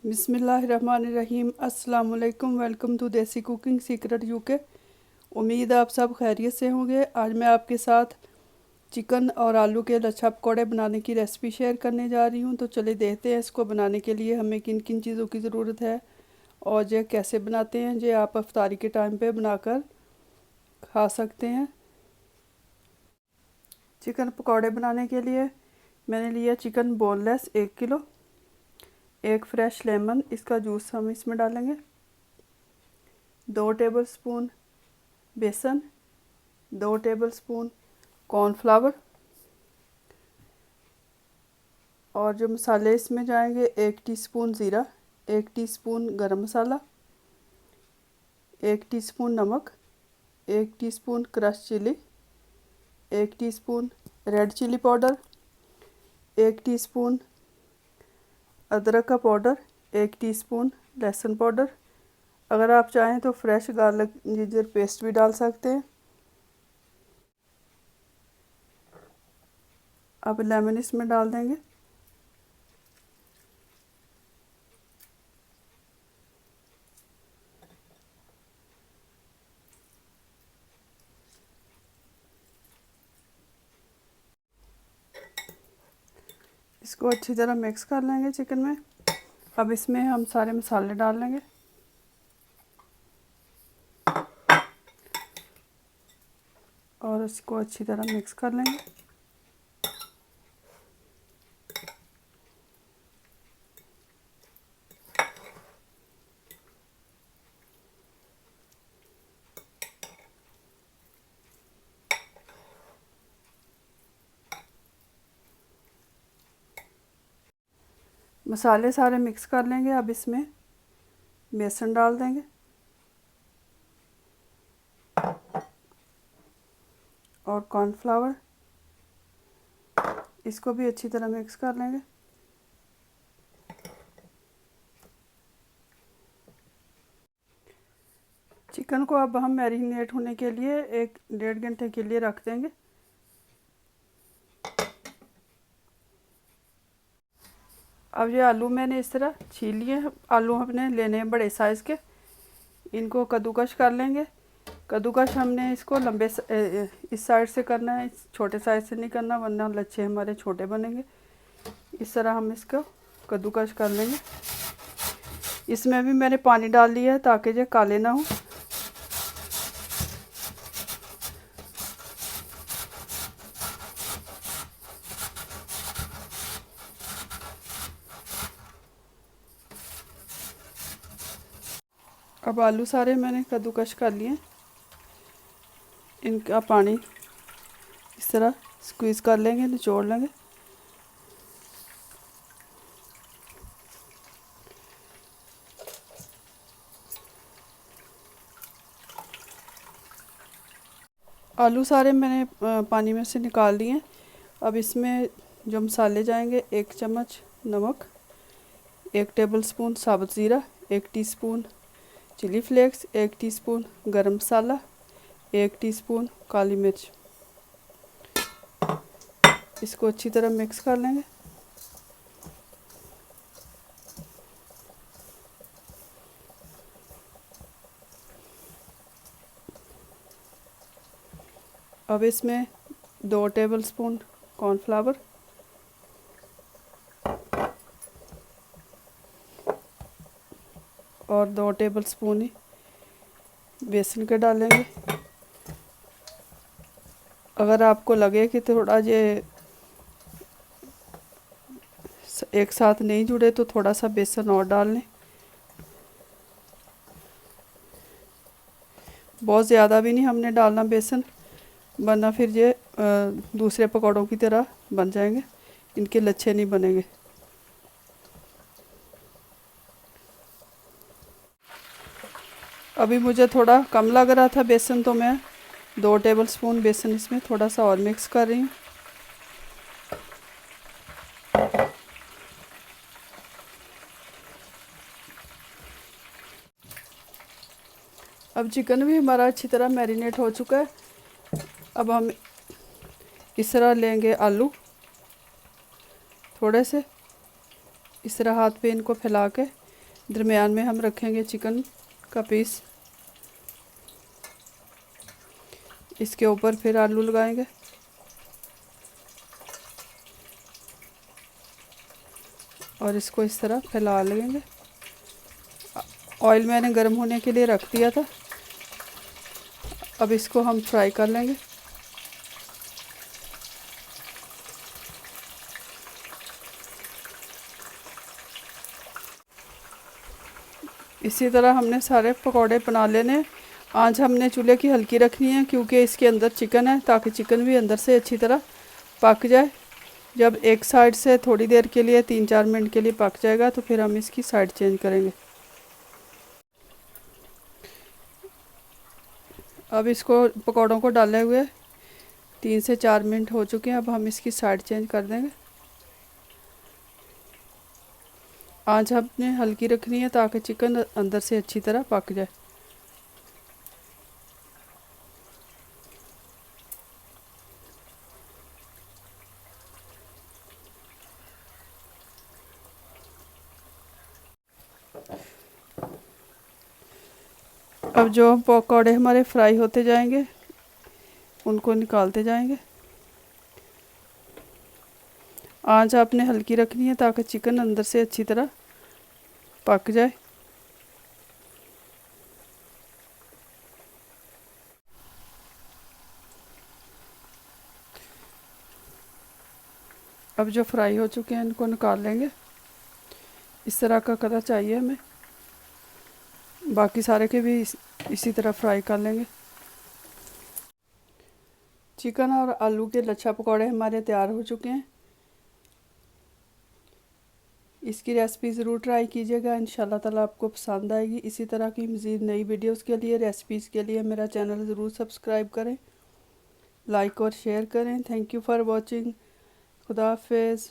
बिस्मिल्लाहिर्रहमानिर्रहीम। अस्सलाम वालेकुम। वेलकम टू देसी कुकिंग सीक्रेट यूके। उम्मीद है आप सब खैरियत से होंगे। आज मैं आपके साथ चिकन और आलू के लच्छा पकौड़े बनाने की रेसिपी शेयर करने जा रही हूँ। तो चलिए देखते हैं इसको बनाने के लिए हमें किन किन चीज़ों की ज़रूरत है और ये कैसे बनाते हैं। ये आप इफ्तारी के टाइम पे बनाकर खा सकते हैं। चिकन पकौड़े बनाने के लिए मैंने लिया चिकन बोनलेस 1 किलो, एक फ्रेश लेमन, इसका जूस हम इसमें डालेंगे, 2 टेबलस्पून बेसन, 2 टेबलस्पून कॉर्नफ्लावर और जो मसाले इसमें जाएंगे 1 टीस्पून ज़ीरा, 1 टीस्पून गरम मसाला, 1 टीस्पून नमक, 1 teaspoon crush chilli, 1 teaspoon red chilli powder, 1 teaspoon अदरक का पाउडर, 1 टीस्पून लहसुन पाउडर। अगर आप चाहें तो फ्रेश गार्लिक जिंजर पेस्ट भी डाल सकते हैं। अब लेमन इसमें डाल देंगे। इसको अच्छी तरह मिक्स कर लेंगे चिकन में। अब इसमें हम सारे मसाले डाल लेंगे। और इसको अच्छी तरह मिक्स कर लेंगे। मसाले सारे मिक्स कर लेंगे। अब इसमें बेसन डाल देंगे और कॉर्नफ्लावर, इसको भी अच्छी तरह मिक्स कर लेंगे। चिकन को अब हम मैरिनेट होने के लिए 1-1.5 घंटे के लिए रख देंगे। अब ये आलू मैंने इस तरह छील लिए। आलू हमने लेने हैं बड़े साइज़ के, इनको कद्दूकश कर लेंगे। कद्दूकश हमने इसको लंबे इस साइड से करना है, इस छोटे साइज से नहीं करना वरना लच्छे हमारे छोटे बनेंगे। इस तरह हम इसको कद्दूकश कर लेंगे। इसमें भी मैंने पानी डाल लिया है ताकि ये काले ना हो। अब आलू सारे मैंने कद्दूकश कर लिए। इनका पानी इस तरह स्क्वीज़ कर लेंगे, निचोड़ लेंगे। आलू सारे मैंने पानी में से निकाल लिए। अब इसमें जो मसाले जाएंगे 1 चम्मच नमक, 1 टेबलस्पून साबुत ज़ीरा, 1 टीस्पून चिली फ्लेक्स, 1 टीस्पून गरम मसाला, 1 टीस्पून काली मिर्च। इसको अच्छी तरह मिक्स कर लेंगे। अब इसमें 2 टेबलस्पून कॉर्नफ्लावर और 2 टेबलस्पून ही बेसन के डालेंगे। अगर आपको लगे कि थोड़ा ये एक साथ नहीं जुड़े तो थोड़ा सा बेसन और डाल लें। बहुत ज़्यादा भी नहीं हमने डालना बेसन, वरना फिर ये दूसरे पकौड़ों की तरह बन जाएंगे, इनके लच्छे नहीं बनेंगे। अभी मुझे थोड़ा कम लग रहा था बेसन, तो मैं 2 टेबलस्पून बेसन इसमें थोड़ा सा और मिक्स कर रही हूँ। अब चिकन भी हमारा अच्छी तरह मैरिनेट हो चुका है। अब हम इस तरह लेंगे आलू, थोड़े से इस तरह हाथ पे इनको फैला के दरमियान में हम रखेंगे चिकन का पीस। इसके ऊपर फिर आलू लगाएंगे और इसको इस तरह फैला लेंगे। ऑयल मैंने गर्म होने के लिए रख दिया था। अब इसको हम फ्राई कर लेंगे। इसी तरह हमने सारे पकौड़े बना लेने। आंच हमने चूल्हे की हल्की रखनी है क्योंकि इसके अंदर चिकन है, ताकि चिकन भी अंदर से अच्छी तरह पक जाए। जब एक साइड से थोड़ी देर के लिए 3-4 मिनट के लिए पक जाएगा तो फिर हम इसकी साइड चेंज करेंगे। अब इसको पकौड़ों को डाले हुए 3 से 4 मिनट हो चुके हैं। अब हम इसकी साइड चेंज कर देंगे। आंच हमने हल्की रखनी है ताकि चिकन अंदर से अच्छी तरह पक जाए। अब जो पकौड़े हमारे फ्राई होते जाएंगे उनको निकालते जाएंगे। आंच आपने हल्की रखनी है ताकि चिकन अंदर से अच्छी तरह पक जाए। अब जो फ्राई हो चुके हैं इनको निकाल लेंगे। इस तरह का कलर चाहिए हमें। बाकी सारे के भी इसी तरह फ्राई कर लेंगे। चिकन और आलू के लच्छा पकौड़े हमारे तैयार हो चुके हैं। इसकी रेसिपी ज़रूर ट्राई कीजिएगा, इंशाल्लाह ताला आपको पसंद आएगी। इसी तरह की मज़ीद नई वीडियोस के लिए, रेसिपीज़ के लिए मेरा चैनल ज़रूर सब्सक्राइब करें, लाइक और शेयर करें। Thank you for watching. खुदा हाफिज़।